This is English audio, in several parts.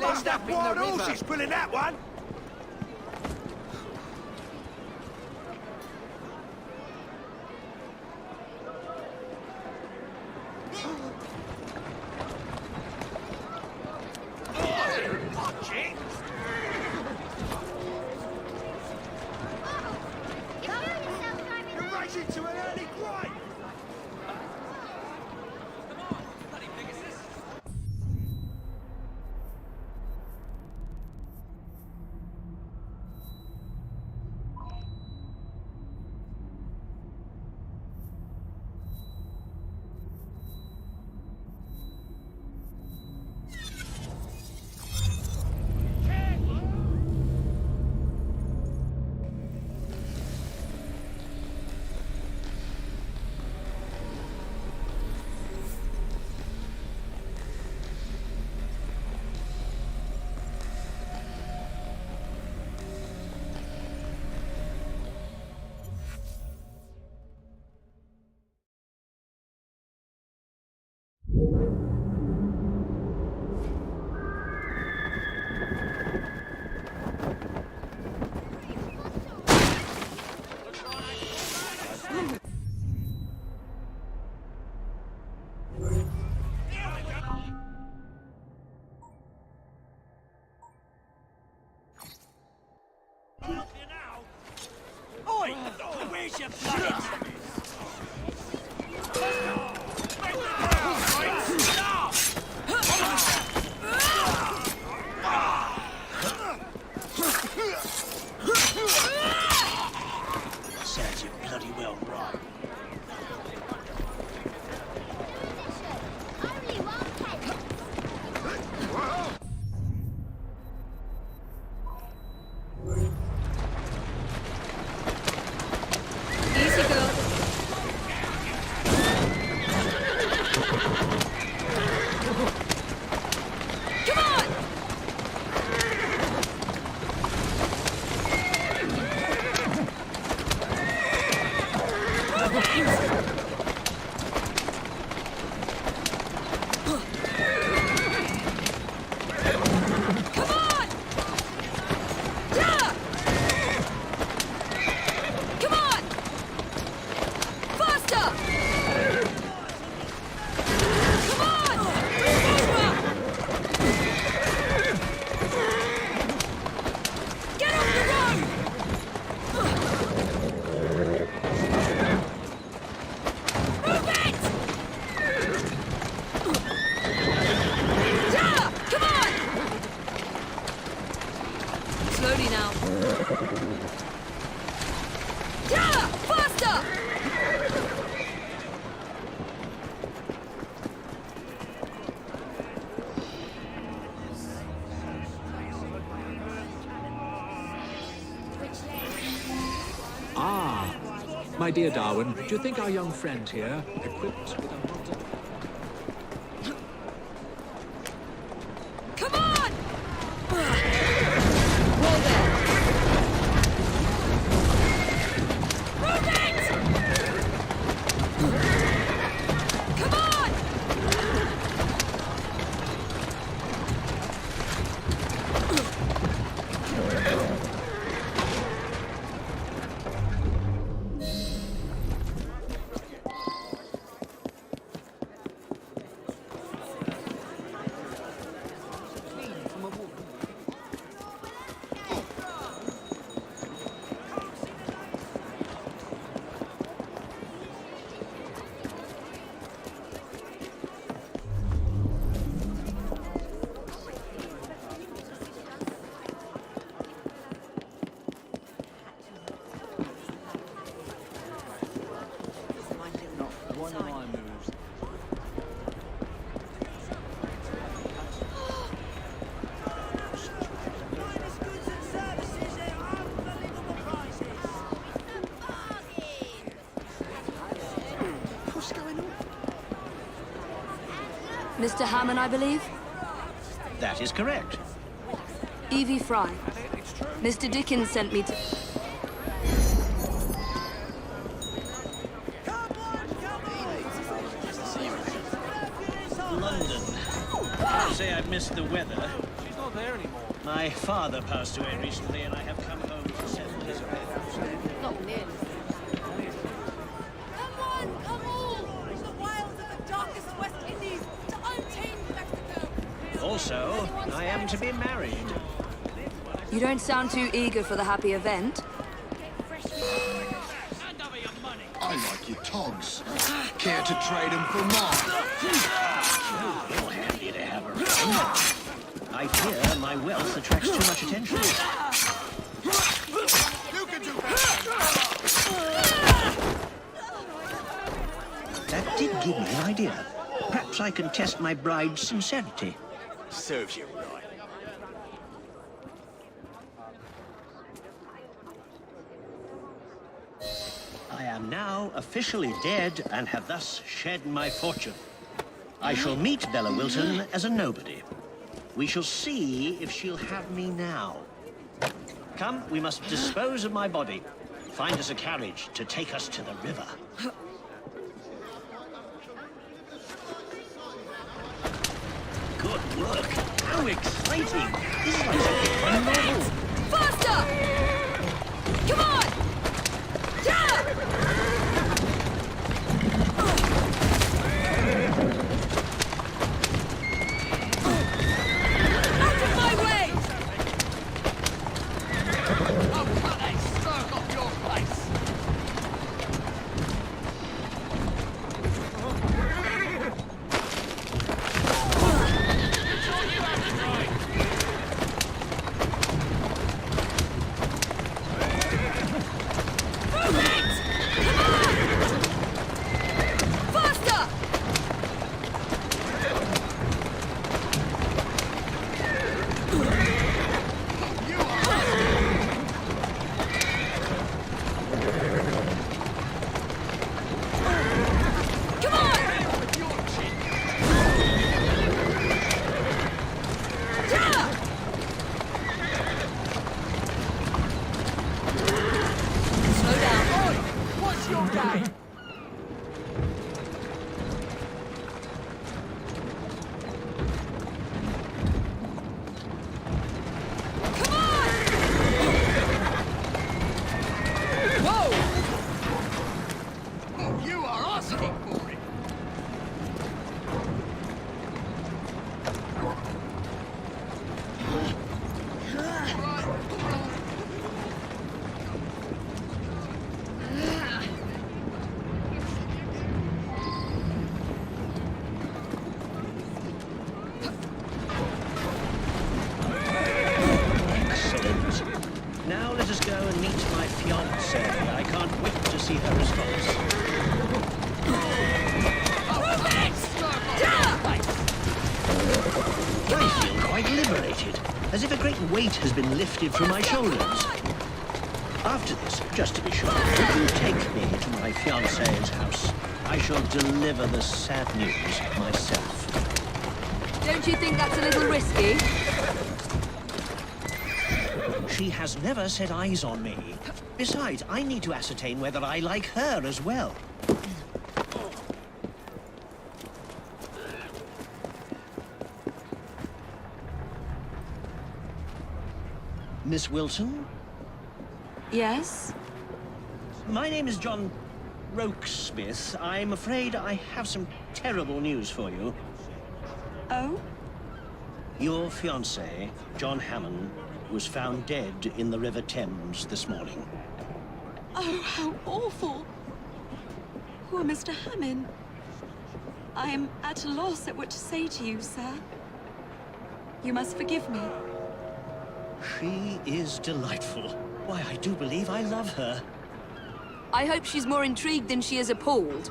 Must have wild horses pulling that one! You're racing to an early gripe! Oi! Where's your bloody... My dear Darwin, do you think our young friend here, equipped with a modern... Come on! Roll there! Move it! Come on! Mr. Hammond, I believe? That is correct. Evie Fry. Mr. Dickens sent me to... London. I say I've missed the weather. She's not there anymore. My father passed away recently, and I have come home to settle his affairs. Not nearly. Come on, come all! The wilds of the darkest West Indies to untamed Mexico! Also, I am to be married. You don't sound too eager for the happy event. I like your togs. Care to trade them for mine? You're handy to have around. I fear my wealth attracts too much attention. You can do better. That did give me an idea. Perhaps I can test my bride's sincerity. Serves you right. I am now officially dead and have thus shed my fortune. I shall meet Bella Wilton as a nobody. We shall see if she'll have me now. Come, we must dispose of my body. Find us a carriage to take us to the river. Good work. How exciting. This is like something from a novel. Faster! Come on! Yeah! Out of my way! I'll cut a stroke off your face! As if a great weight has been lifted from my shoulders. After this, just to be sure, would you take me to my fiancée's house? I shall deliver the sad news myself. Don't you think that's a little risky? She has never set eyes on me. Besides, I need to ascertain whether I like her as well. Miss Wilson? Yes? My name is John Rokesmith. I'm afraid I have some terrible news for you. Oh? Your fiancé, John Hammond, was found dead in the River Thames this morning. Oh, how awful. Poor Mr. Hammond. I am at a loss at what to say to you, sir. You must forgive me. She is delightful. Why, I do believe I love her. I hope she's more intrigued than she is appalled.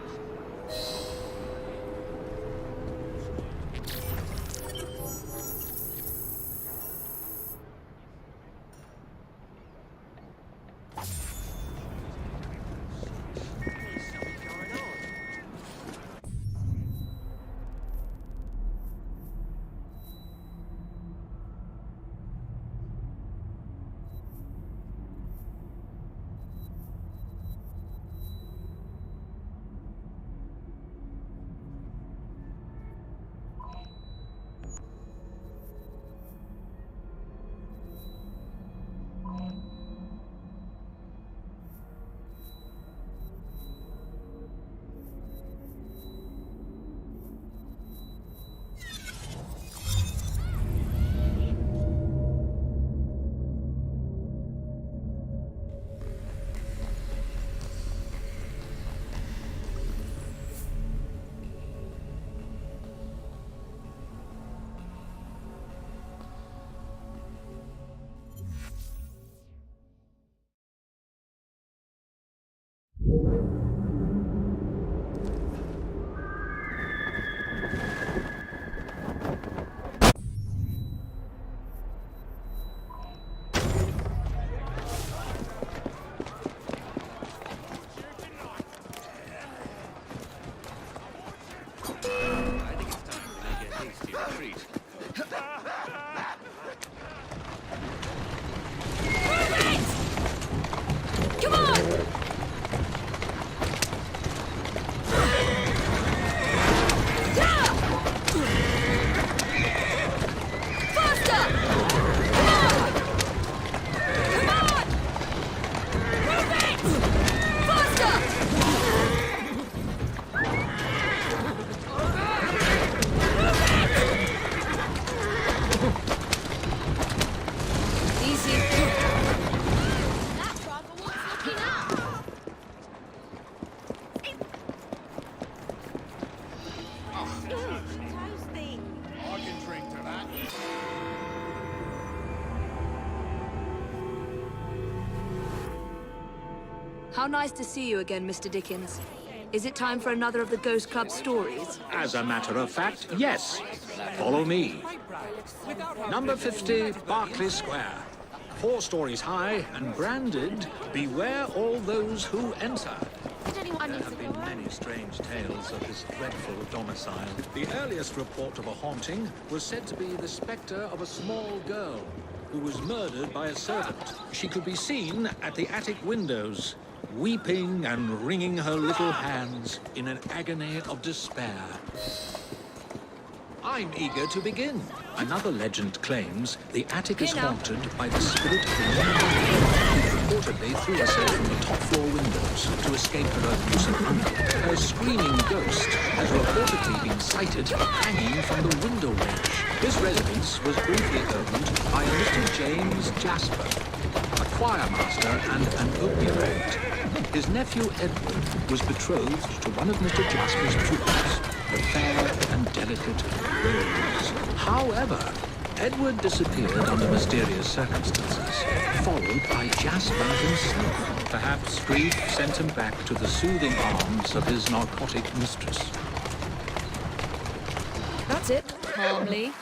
How nice to see you again, Mr. Dickens. Is it time for another of the Ghost Club stories? As a matter of fact, yes. Follow me. Number 50, Berkeley Square. 4 stories high and branded, "Beware all those who enter." There have been many strange tales of this dreadful domicile. The earliest report of a haunting was said to be the spectre of a small girl who was murdered by a servant. She could be seen at the attic windows, weeping and wringing her little hands in an agony of despair. I'm eager to begin. Another legend claims the attic is haunted by the spirit of a young woman who reportedly threw herself from the top floor windows to escape her abuse and hunger. Her screaming ghost has reportedly been sighted hanging from the window ledge. This residence was briefly owned by a Mr. James Jasper, a choir master and an opium addict. His nephew Edward was betrothed to one of Mr. Jasper's pupils, the fair and delicate Rose. However, Edward disappeared under mysterious circumstances, followed by Jasper himself. Perhaps grief sent him back to the soothing arms of his narcotic mistress. That's it. Calmly.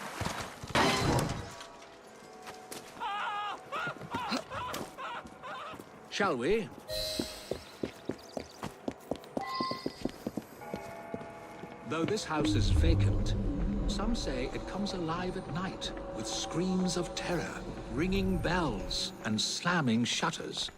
Shall we? Though this house is vacant, some say it comes alive at night with screams of terror, ringing bells, and slamming shutters.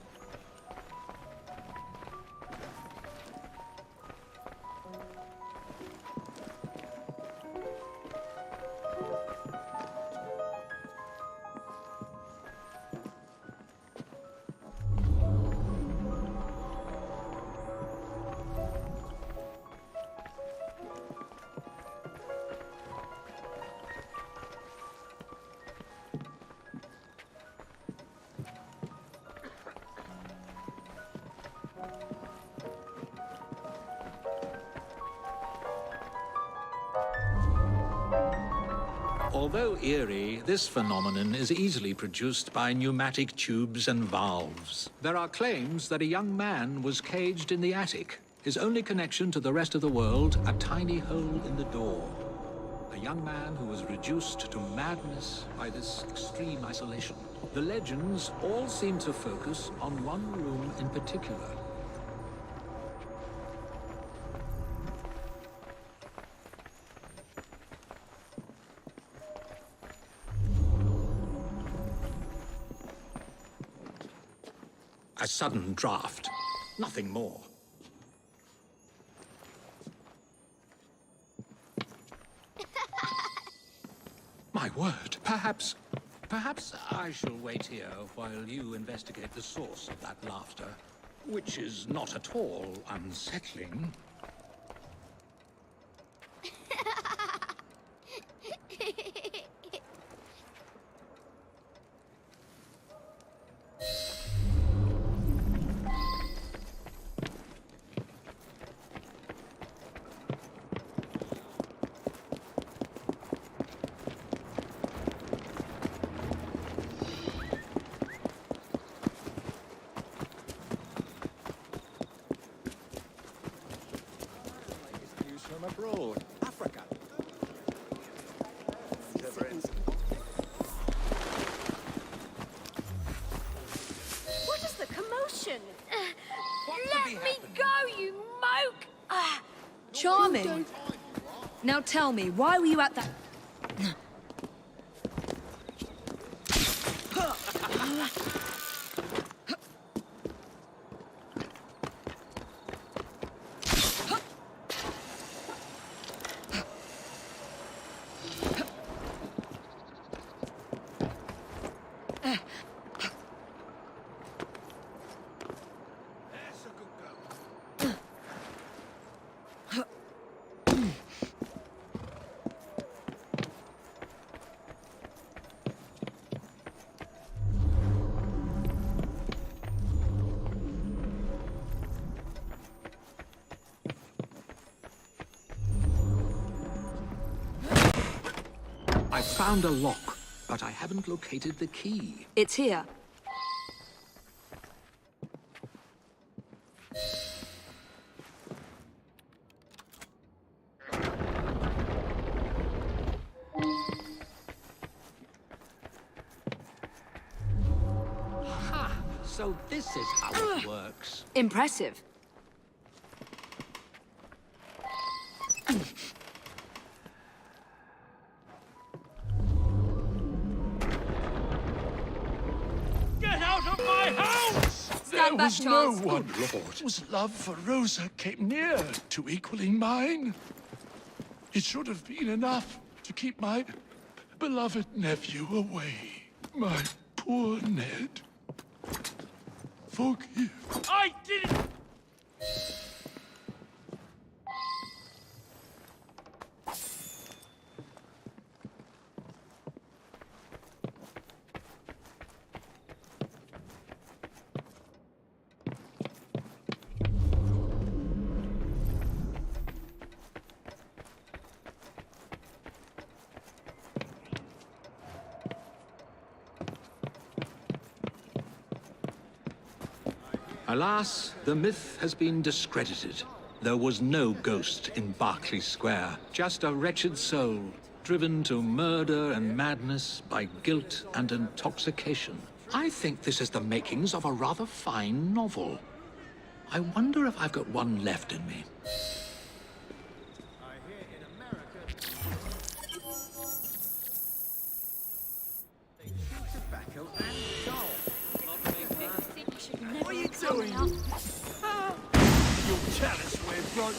Although eerie, this phenomenon is easily produced by pneumatic tubes and valves. There are claims that a young man was caged in the attic, his only connection to the rest of the world a tiny hole in the door. A young man who was reduced to madness by this extreme isolation. The legends all seem to focus on one room in particular. A sudden draft, nothing more. My word, perhaps I shall wait here while you investigate the source of that laughter, which is not at all unsettling. From abroad, Africa. What is the commotion? Let me go, you moke! Charming. Now tell me, why were you at that... I found a lock, but I haven't located the key. It's here. Ha! So this is how it works. Impressive. Stand back, Charles. No one, Lord, whose love for Rosa came near to equaling mine. It should have been enough to keep my beloved nephew away. My poor Ned. Forgive. I didn't! Alas, the myth has been discredited. There was no ghost in Berkeley Square, just a wretched soul, driven to murder and madness by guilt and intoxication. I think this is the makings of a rather fine novel. I wonder if I've got one left in me. What are you doing? You'll tell us we're broke.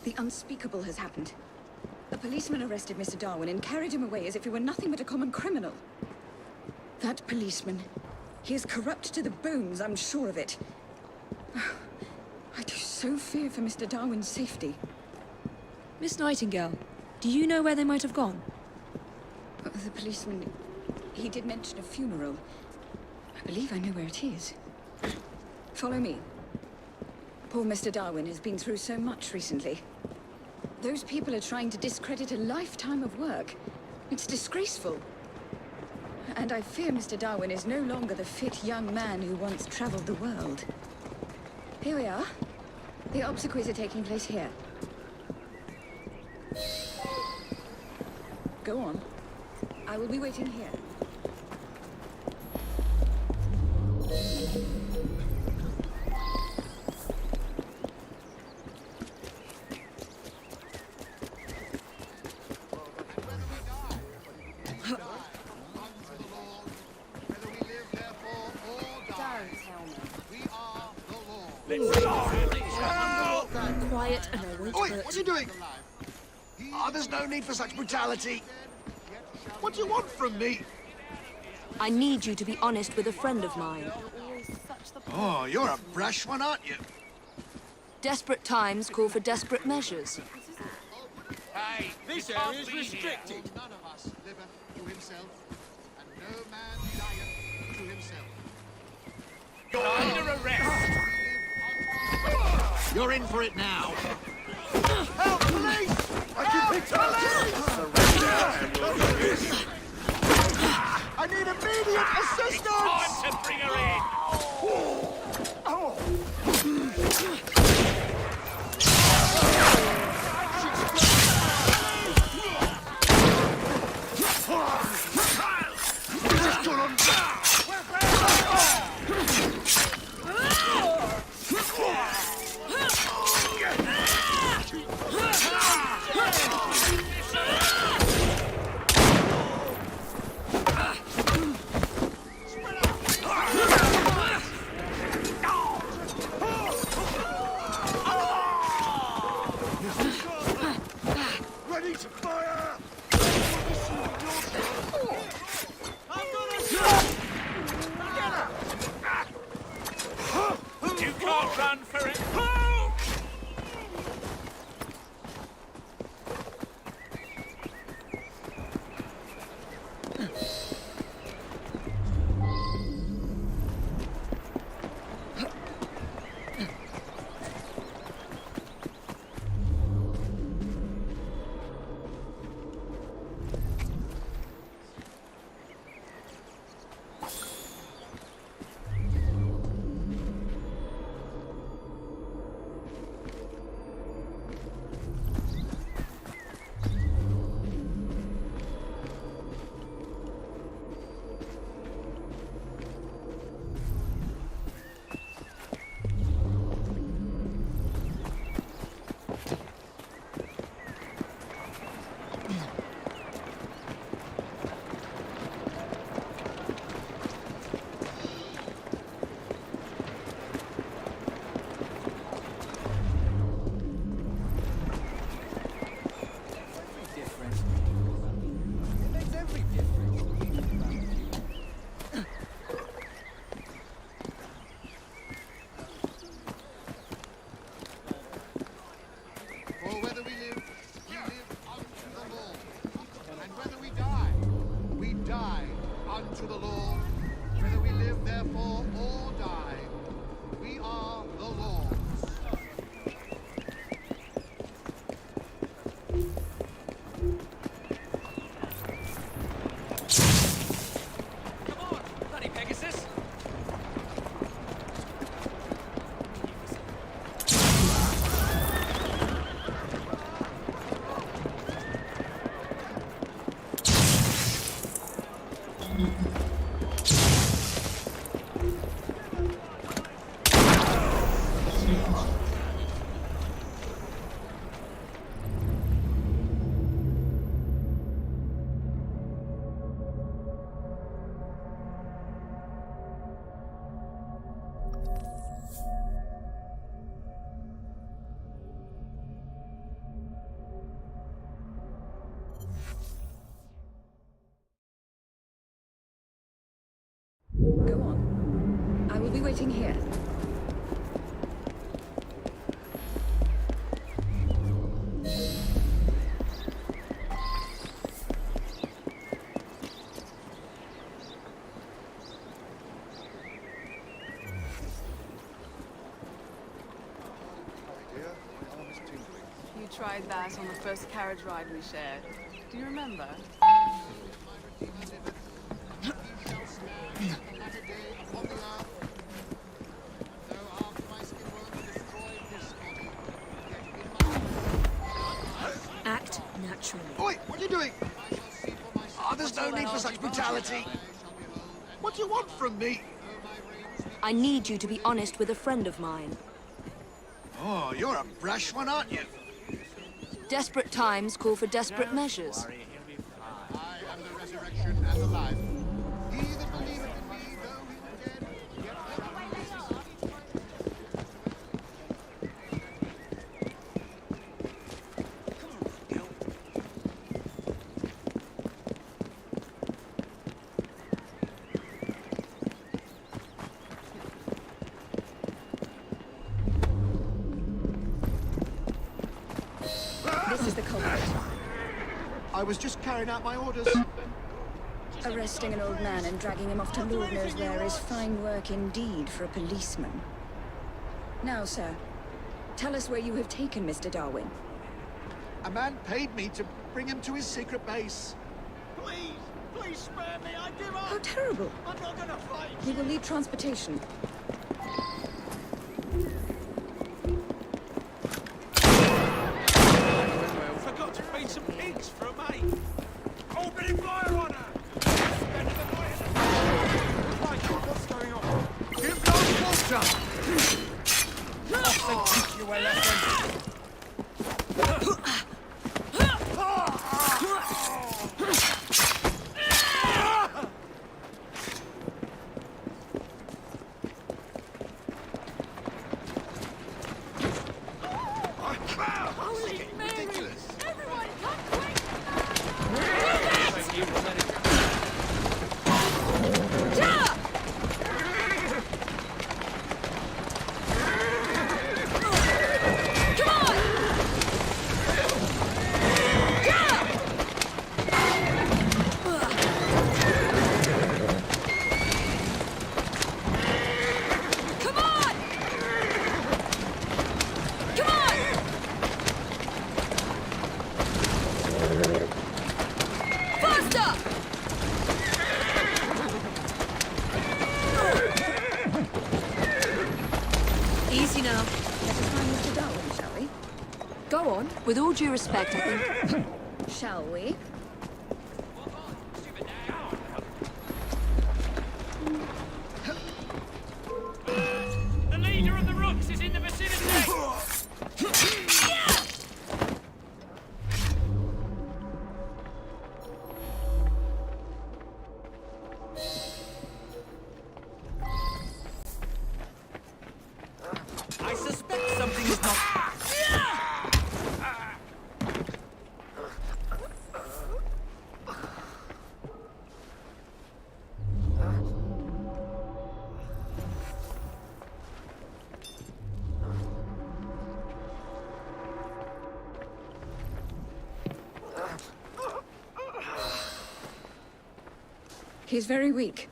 The unspeakable has happened. A policeman arrested Mr. Darwin and carried him away as if he were nothing but a common criminal. That policeman, he is corrupt to the bones, I'm sure of it. I do so fear for Mr. Darwin's safety. Miss Nightingale, do you know where they might have gone? The policeman, he did mention a funeral. I believe I know where it is. Follow me. Poor Mr. Darwin has been through so much recently. Those people are trying to discredit a lifetime of work. It's disgraceful. And I fear Mr. Darwin is no longer the fit young man who once traveled the world. Here we are. The obsequies are taking place here. Go on. I will be waiting here. Quiet and I won't Oi, hurt what's you. he doing? Oh, there's no need for such brutality. What do you want from me? I need you to be honest with a friend of mine. Oh, you're a brash one, aren't you? Desperate times call for desperate measures. Hey, this area is restricted. None of us liveth to himself, and no man dieth to himself. You're under arrest. You're in for it now. Help, police! I can pick up. I need immediate assistance! Time to bring her in! You can't run forever! unto the Lord, whether we live therefore or die. We are the Lord's. Come on, bloody Pegasus! Go on. I will be waiting here. You tried that on the first carriage ride we shared. Do you remember? Act naturally. Oi, what are you doing? Oh, there's no need for such brutality. What do you want from me? I need you to be honest with a friend of mine. Oh, you're a brash one, aren't you? Desperate times call for desperate measures. I am the resurrection and the life. He that believeth in me, though he were dead, yet shall he live. This is the culprit. I was just carrying out my orders. Arresting an old man and dragging him off to Lord knows where is fine work indeed for a policeman. Now, sir, tell us where you have taken Mr. Darwin. A man paid me to bring him to his secret base. Please, please spare me. I give How up. terrible. I'm not gonna fight. We will need transportation. Forgot to feed some pigs for a mate. Opening fire on her! Spending the night in the... My God, what's going on? Give no water! I'll teach you a lesson. Easy now. Let us find Mr. Darwin, shall we? Go on. With all due respect, I think... Shall we? The leader of the Rooks is in the vicinity! I suspect something is not... He's very weak.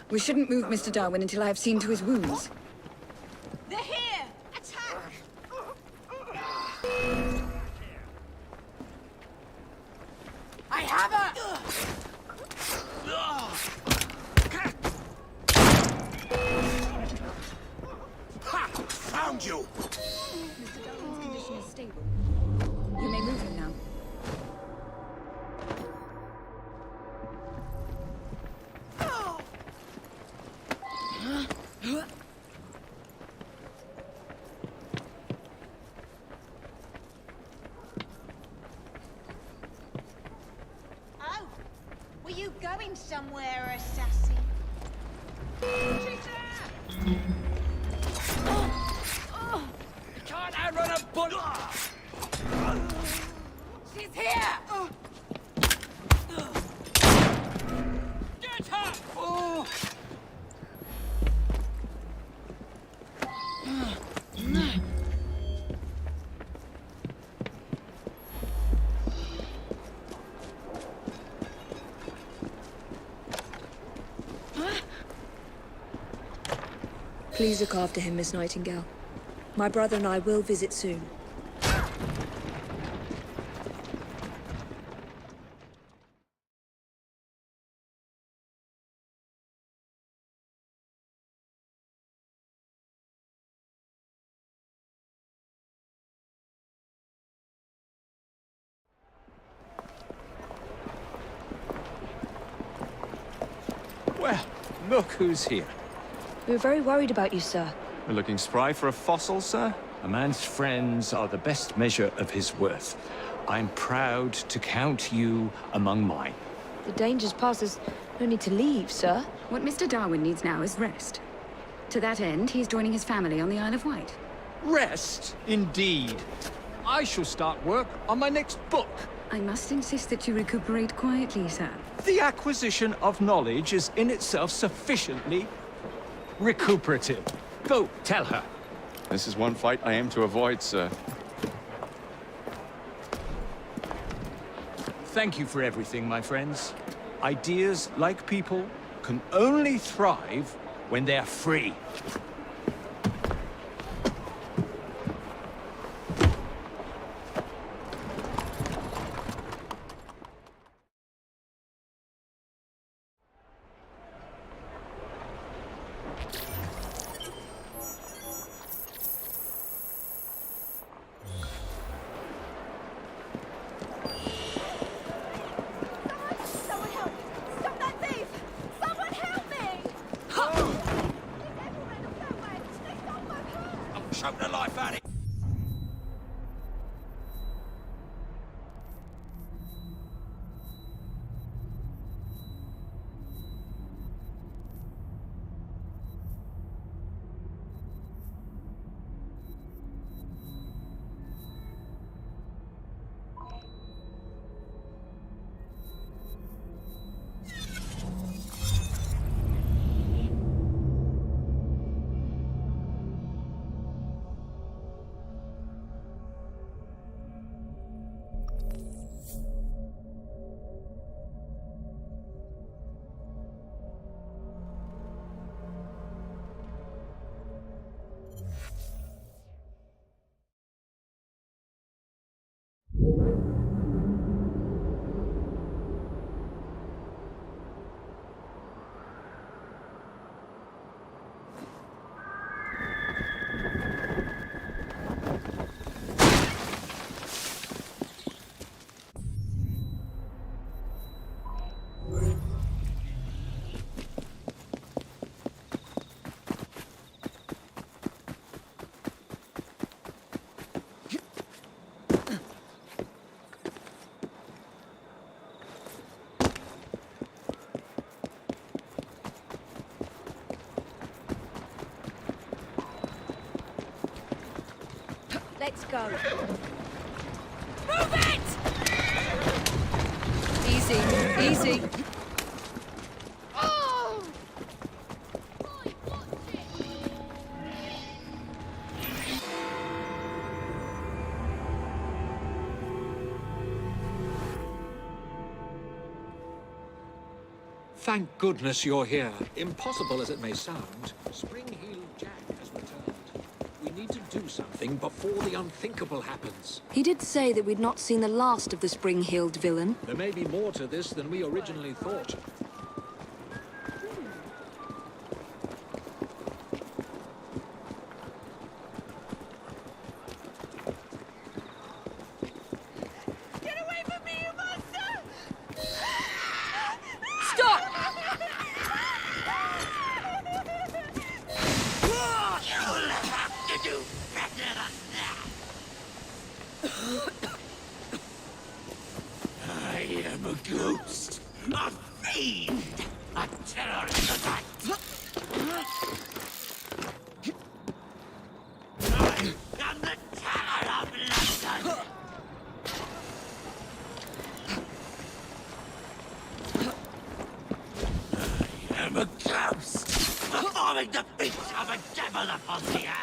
We shouldn't move Mr. Darwin until I have seen to his wounds. They're here! Attack! I have her! Ha! Found you! Mr. Darwin's condition is stable. You may move him now. Oh! Were you going somewhere, assassin? Can't outrun a bullet! She's here! Get her! Oh. Please look after him, Miss Nightingale. My brother and I will visit soon. Well, look who's here. We were very worried about you, sir. We're looking spry for a fossil, sir? A man's friends are the best measure of his worth. I'm proud to count you among mine. The danger's past. There's no need to leave, sir. What Mr. Darwin needs now is rest. To that end, he's joining his family on the Isle of Wight. Rest, indeed. I shall start work on my next book. I must insist that you recuperate quietly, sir. The acquisition of knowledge is in itself sufficiently recuperative. Go, tell her. This is one fight I aim to avoid, sir. Thank you for everything, my friends. Ideas, like people, can only thrive when they're free. Someone help! Stop that thief! Someone help me! I'll choke the life out of it! Let's go. Move it! Easy, easy. Oh! Thank goodness you're here. Impossible as it may sound, Spring-Heeled Jack has returned. We need to do something before the unthinkable happens. He did say that we'd not seen the last of the spring-heeled villain. There may be more to this than we originally thought. Get away from me, you monster! Stop! You'll have to do better than that. I am a ghost, a fiend, a terror in the night. I am the terror of London. I am a ghost, performing the feats of a devil upon the air.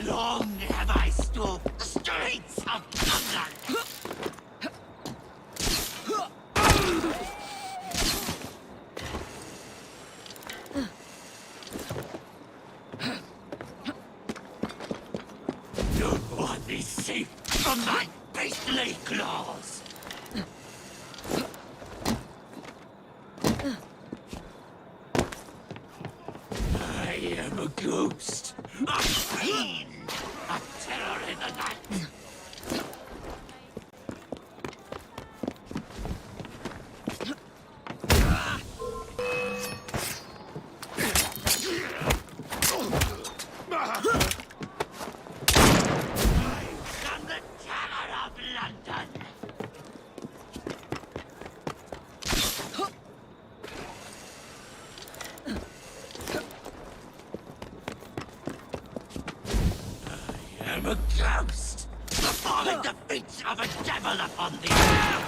Long have I stalked the streets of London. No one is safe from my beastly claws. I am a ghost, a fiend, a terror in the night. I am the terror of London. I am a ghost, performing the feats of a devil upon the air.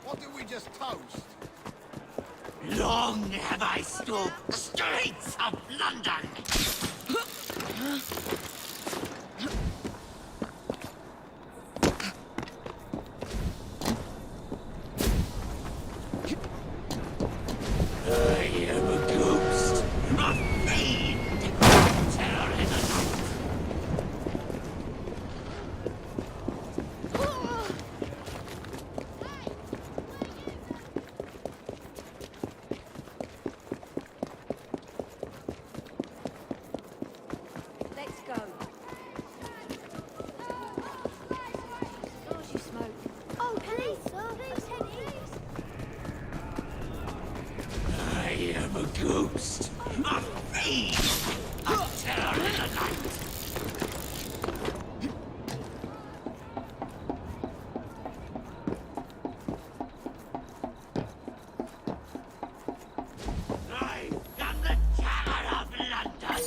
What did we just toast? Long have I stalked the streets of London. I am a ghost, a fiend, a terror in the night. Let's go. Gosh, you smoke. Oh, please, sir, please, please. I am a ghost, a fiend, a terror in the night. I am the terror of London.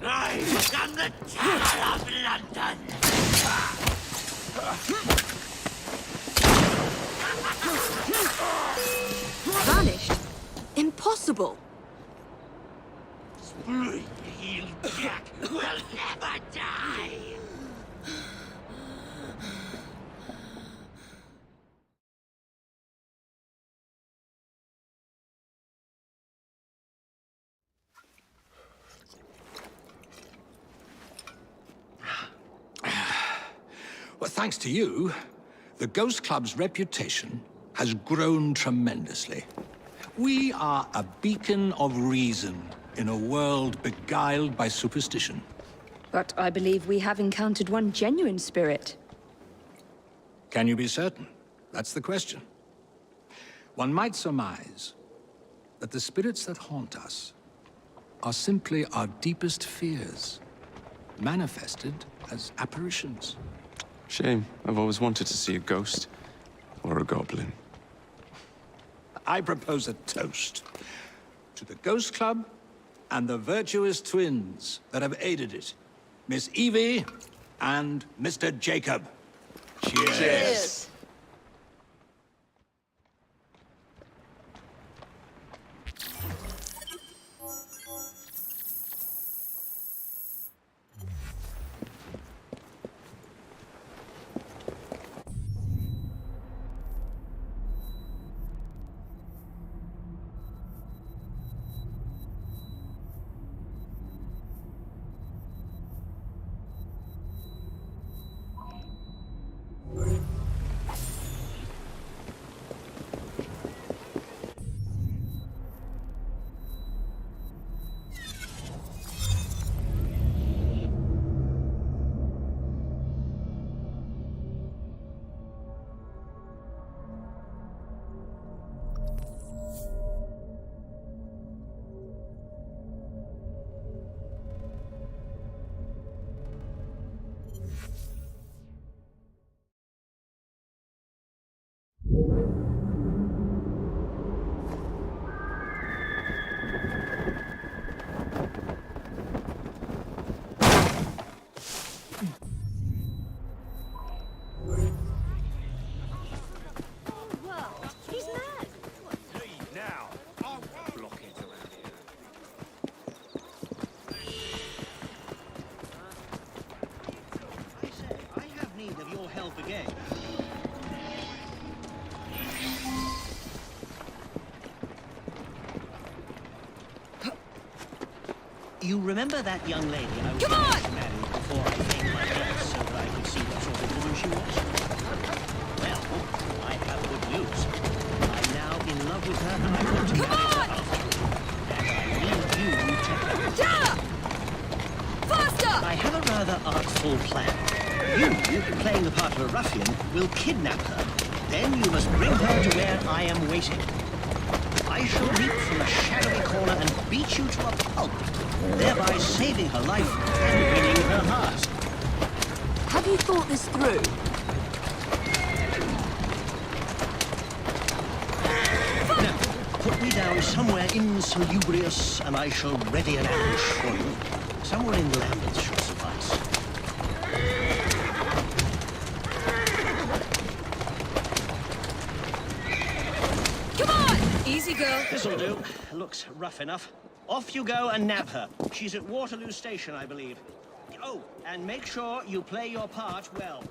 I am the terror of London. Vanished? Impossible! Spring-Heeled Jack will never die. Well, thanks to you, the Ghost Club's reputation has grown tremendously. We are a beacon of reason in a world beguiled by superstition. But I believe we have encountered one genuine spirit. Can you be certain? That's the question. One might surmise that the spirits that haunt us are simply our deepest fears. manifested as apparitions. Shame. I've always wanted to see a ghost. Or a goblin. I propose a toast to the Ghost Club and the virtuous twins that have aided it. Miss Evie and Mr. Jacob. Cheers. Cheers. Again. You remember that young lady I was going to marry before I paid my debts so that I could see what sort of woman she was? Well, I have good news. I'm now in love with her and I want to marry her after all. And I need you to help. Faster! I have a rather artful plan. You, playing the part of a ruffian, will kidnap her. Then you must bring her to where I am waiting. I shall leap from a shadowy corner and beat you to a pulp, thereby saving her life and winning her heart. Have you thought this through? Now, put me down somewhere insalubrious, and I shall ready an ambush for you. Somewhere in Lambeth should suffice. Easy, girl. This'll do. Looks rough enough. Off you go and nab her. She's at Waterloo Station, I believe. Oh, and make sure you play your part well.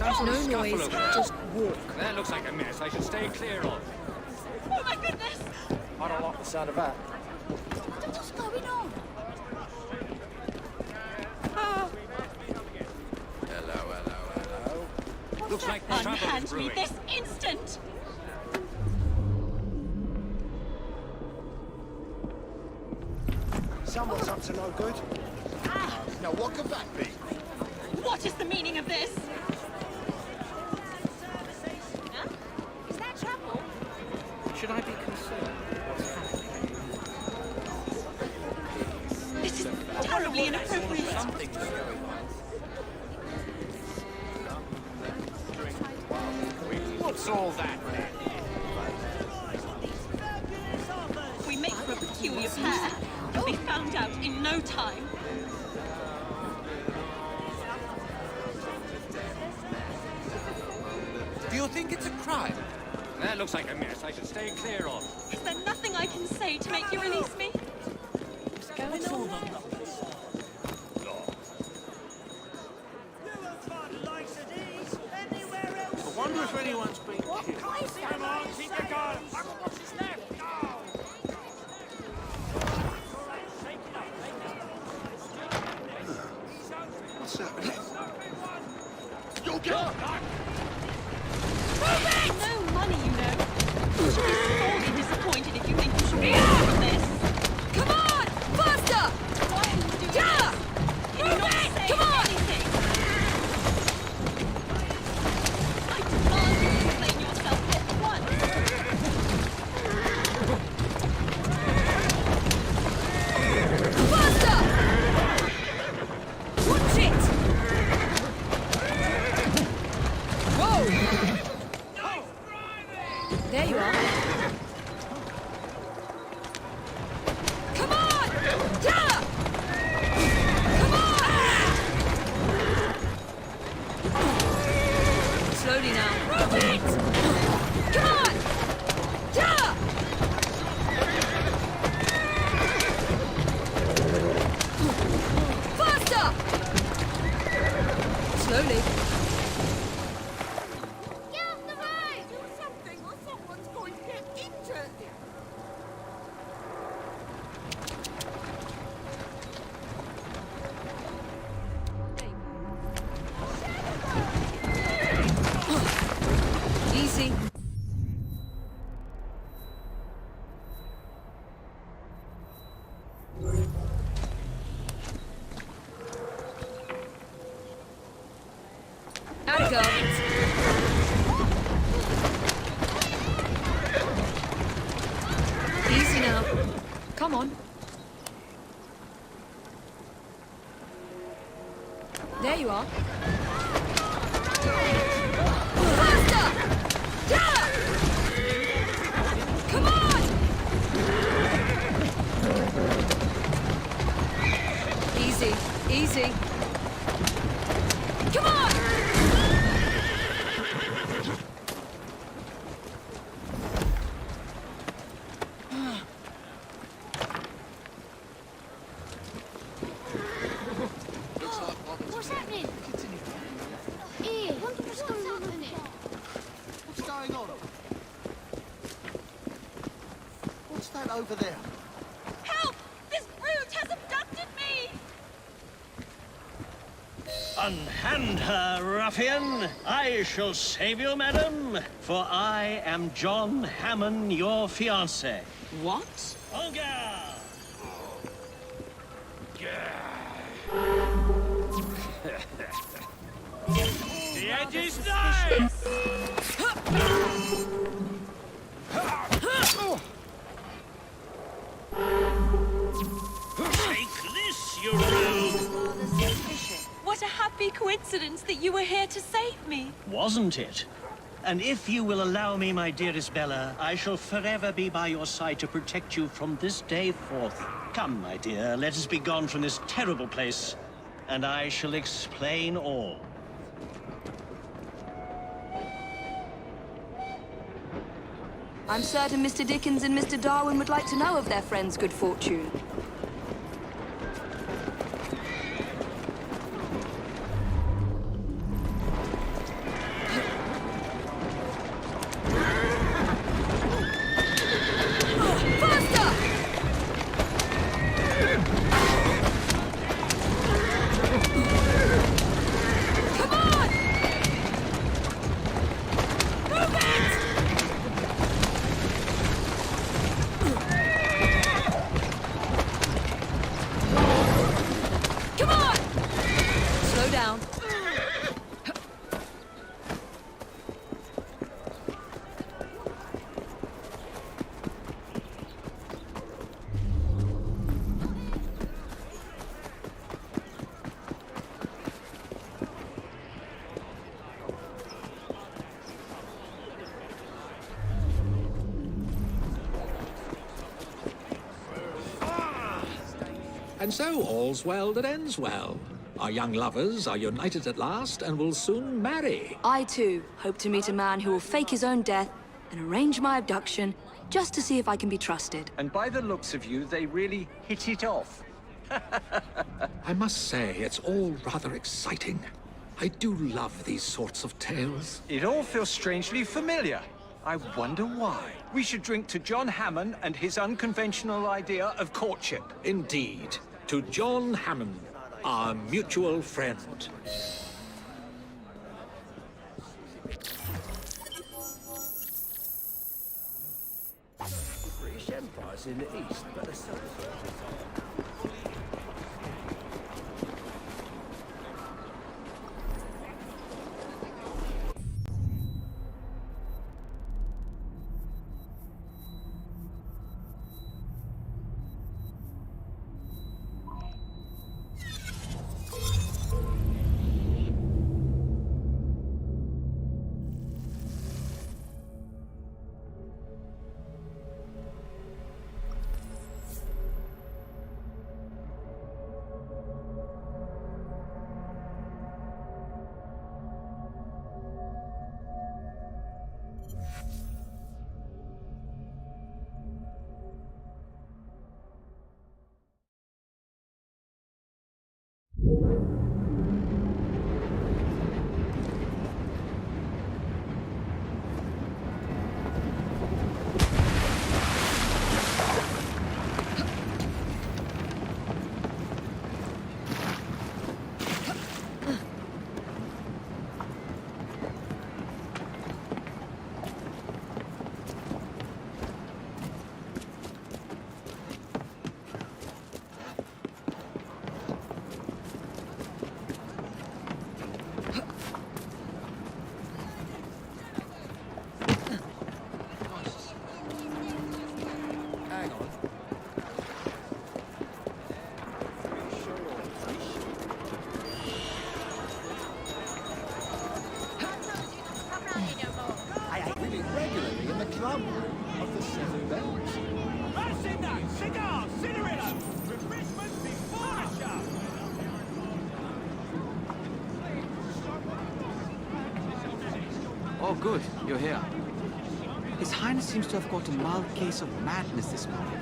Sounds like a No scuffle noise, over there. just walk. That looks like a mess I should stay clear of. Oh my goodness! I don't like the sound of that. What's going on? Hello. Looks like trouble is Unhand me brewing. this instant! Someone's up to no good. Now, what could that be? What is the meaning of this? Is that trouble? Should I be concerned? What's happening? This is terribly inappropriate. Something's going on. What's all that then? We make for a peculiar pair. You'll be found out in no time. Do you think it's a crime? That looks like a mess I should stay clear of. Is there nothing I can say to make you release me? What's going on? I wonder if anyone's been killed. Come on, keep your guns. What's his left? Go! What's happening? You'll get No money, you know. You should be sorely disappointed if you think you should be out from this. Come on! Faster! Why are you doing Yeah! this? Can you not say Come on! anything? I demand you explain yourself at once. Faster! Watch it! Whoa! There you are. Come on! Yeah! Come on! Slowly now. Move it! Come on! Yeah! Faster! Slowly. Get off the road! Do something or someone's going to get injured! Easy. Out it goes. Easy now. Come on. There you are. Faster! Yeah! Come on! Easy, easy. Come on! What's happening? Here, wonder what's going on in it. What's going on? What's that over there? Help! This brute has abducted me! Unhand her, ruffian! I shall save you, madam, for I am John Hammond, your fiancé. What? Olga! The edge is nice! Take this, you rogue! What a happy coincidence that you were here to save me. Wasn't it? And if you will allow me, my dearest Bella, I shall forever be by your side to protect you from this day forth. Come, my dear, let us be gone from this terrible place, and I shall explain all. I'm certain Mr. Dickens and Mr. Darwin would like to know of their friend's good fortune. And so all's well that ends well. Our young lovers are united at last and will soon marry. I, too, hope to meet a man who will fake his own death and arrange my abduction just to see if I can be trusted. And by the looks of you, they really hit it off. I must say, it's all rather exciting. I do love these sorts of tales. It all feels strangely familiar. I wonder why. We should drink to John Hammond and his unconventional idea of courtship. Indeed. To John Hammond, our mutual friend. British Empire's in the east, but the south. Oh, good. You're here. His Highness seems to have got a mild case of madness this morning.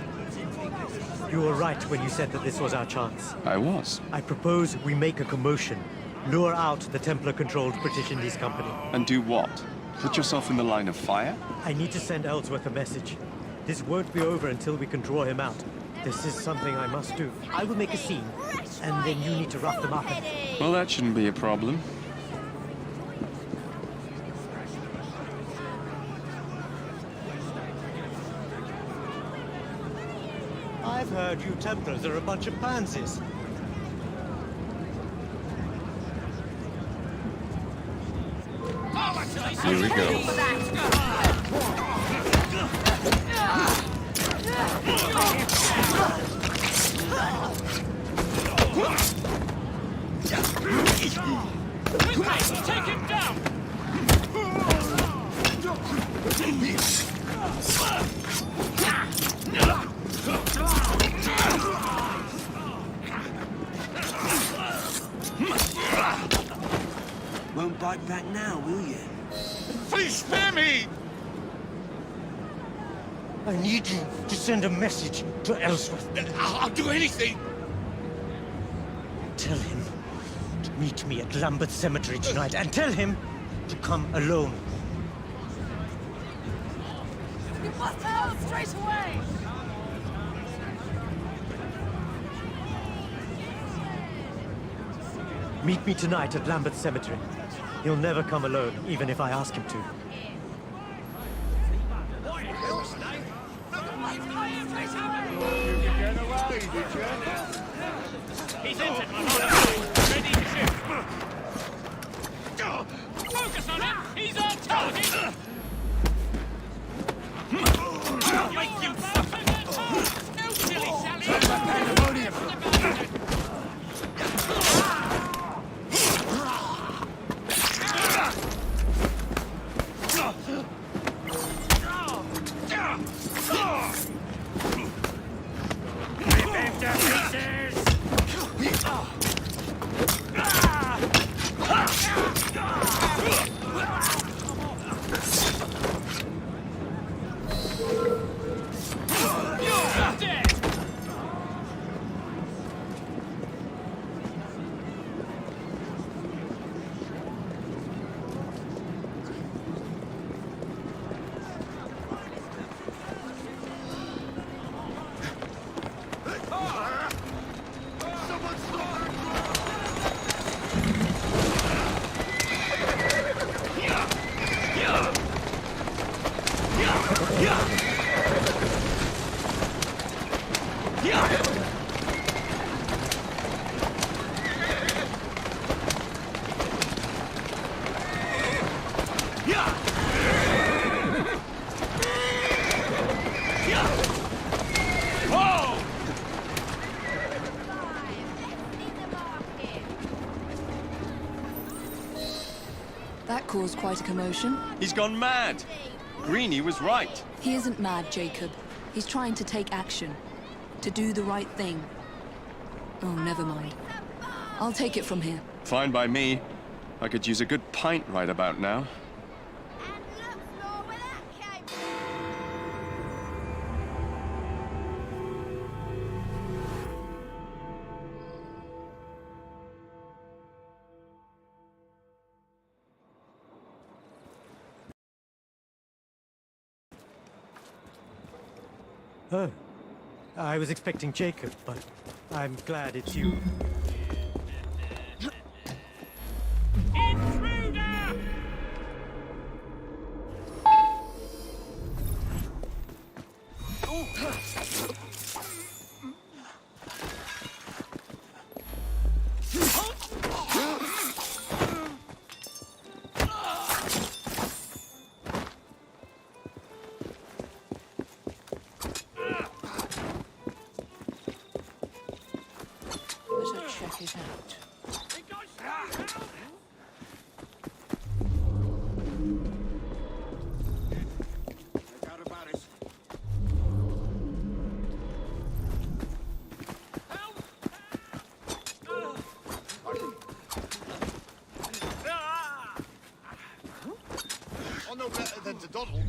You were right when you said that this was our chance. I was. I propose we make a commotion. Lure out the Templar-controlled British Indies Company. And do what? Put yourself in the line of fire? I need to send Ellsworth a message. This won't be over until we can draw him out. This is something I must do. I will make a scene, and then you need to rough them up. Well, that shouldn't be a problem. I've heard you Templars are a bunch of pansies. Here we go. Take him down! Won't bite back now, will you? Please spare me! I need you to send a message to Ellsworth. I'll do anything! Tell him to meet me at Lambeth Cemetery tonight, and tell him to come alone. You must tell straight away! Meet me tonight at Lambeth Cemetery. He'll never come alone, even if I ask him to. He's entered, my lord. Ready to shoot. Focus on him! He's on target! Make him suffer! No silly Sally! Rip him to pieces! That caused quite a commotion. He's gone mad. Greenie was right. He isn't mad, Jacob. He's trying to take action. To do the right thing. Oh, never mind. I'll take it from here. Fine by me. I could use a good pint right about now. Oh, I was expecting Jacob, but I'm glad it's you. Check it out. I'm no better than to Donald.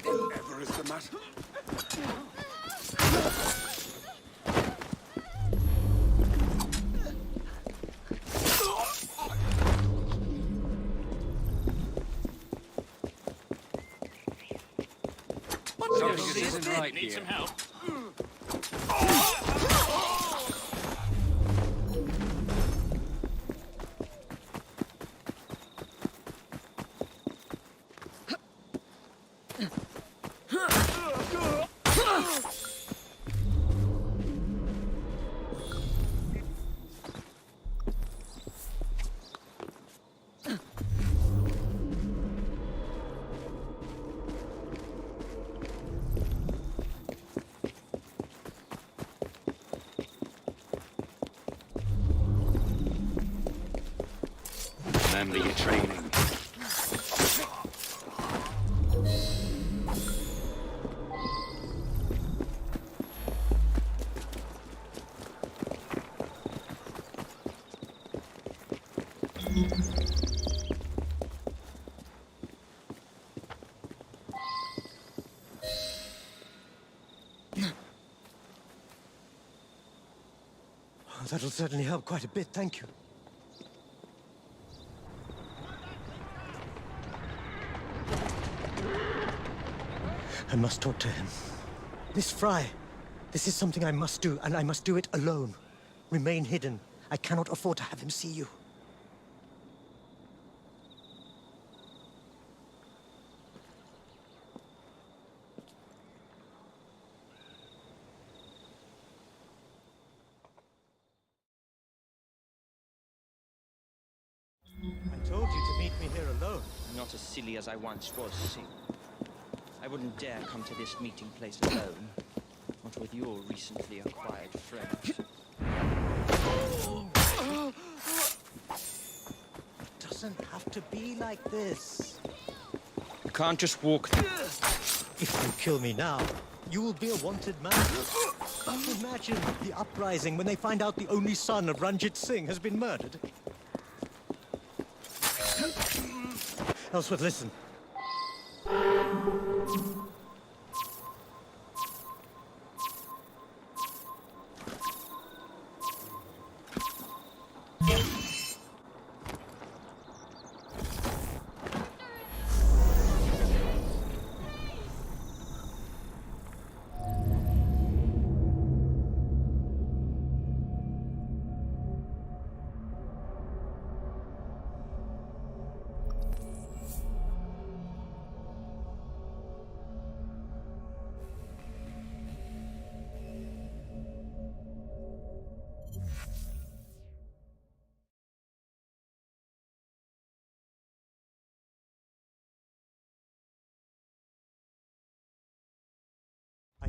Whatever is the matter? Something isn't right here. Need some help? Remember your training. Oh, that'll certainly help quite a bit, thank you. I must talk to him. Miss Fry, this is something I must do, and I must do it alone. Remain hidden. I cannot afford to have him see you. I told you to meet me here alone. I'm not as silly as I once was, see. I wouldn't dare come to this meeting place alone. Not with your recently acquired friends. It doesn't have to be like this. You can't just walk. If you kill me now, you will be a wanted man. Imagine the uprising when they find out the only son of Ranjit Singh has been murdered. Ellsworth, listen.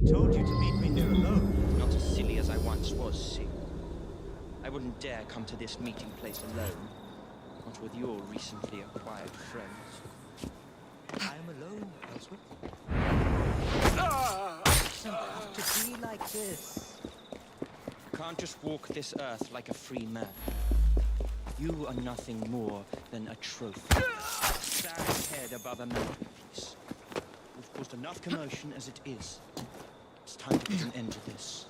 told you to meet me here alone. Not as silly as I once was, Sing. I wouldn't dare come to this meeting place alone. Not with your recently acquired friends. I am alone, Ellsworth. It doesn't have to be like this. You can't just walk this earth like a free man. You are nothing more than a trophy. A sad head above a mantelpiece. You've caused enough commotion as it is. It's time to put an end to this.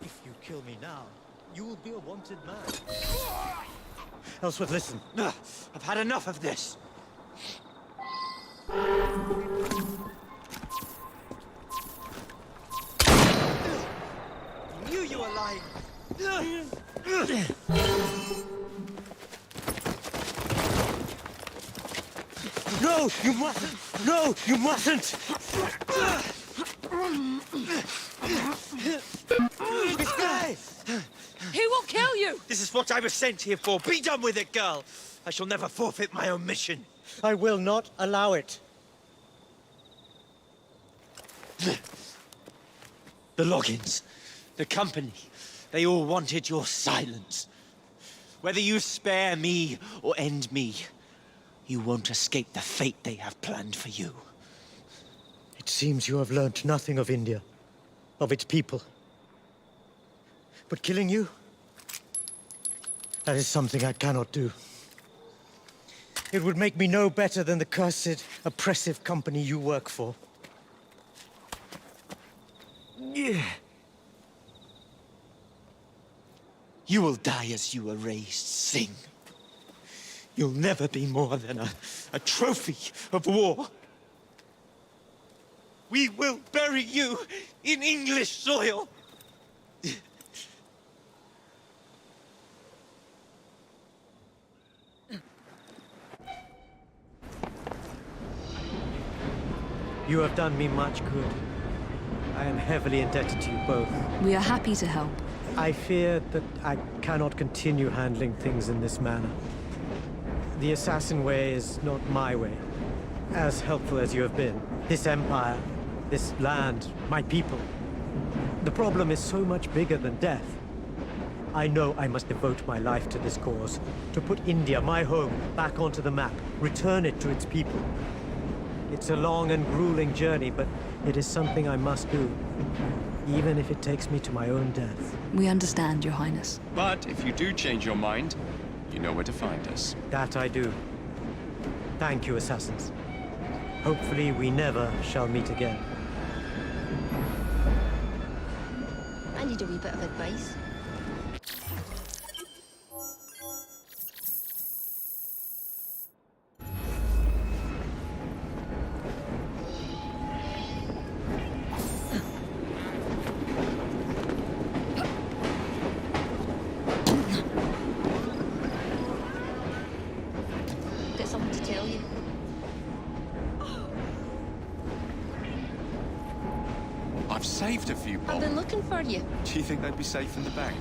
If you kill me now, you will be a wanted man. Ellsworth, listen. I've had enough of this. I knew you were lying. No, you mustn't! No, you mustn't! This guy! He will kill you! This is what I was sent here for. Be done with it, girl. I shall never forfeit my own mission. I will not allow it. The Loggins, the company, they all wanted your silence. Whether you spare me or end me, you won't escape the fate they have planned for you. It seems you have learnt nothing of India, of its people. But killing you, that is something I cannot do. It would make me no better than the cursed, oppressive company you work for. Yeah. You will die as you were raised, Sing. You'll never be more than a trophy of war. We will bury you in English soil. You have done me much good. I am heavily indebted to you both. We are happy to help. I fear that I cannot continue handling things in this manner. The assassin way is not my way. As helpful as you have been, this empire, this land, my people. The problem is so much bigger than death. I know I must devote my life to this cause, to put India, my home, back onto the map, return it to its people. It's a long and grueling journey, but it is something I must do, even if it takes me to my own death. We understand, Your Highness. But if you do change your mind, you know where to find us. That I do. Thank you, assassins. Hopefully we never shall meet again. I need a wee bit of advice. Got something to tell you. I've saved a few bob. I've been looking for you. Do you think they'd be safe in the bank?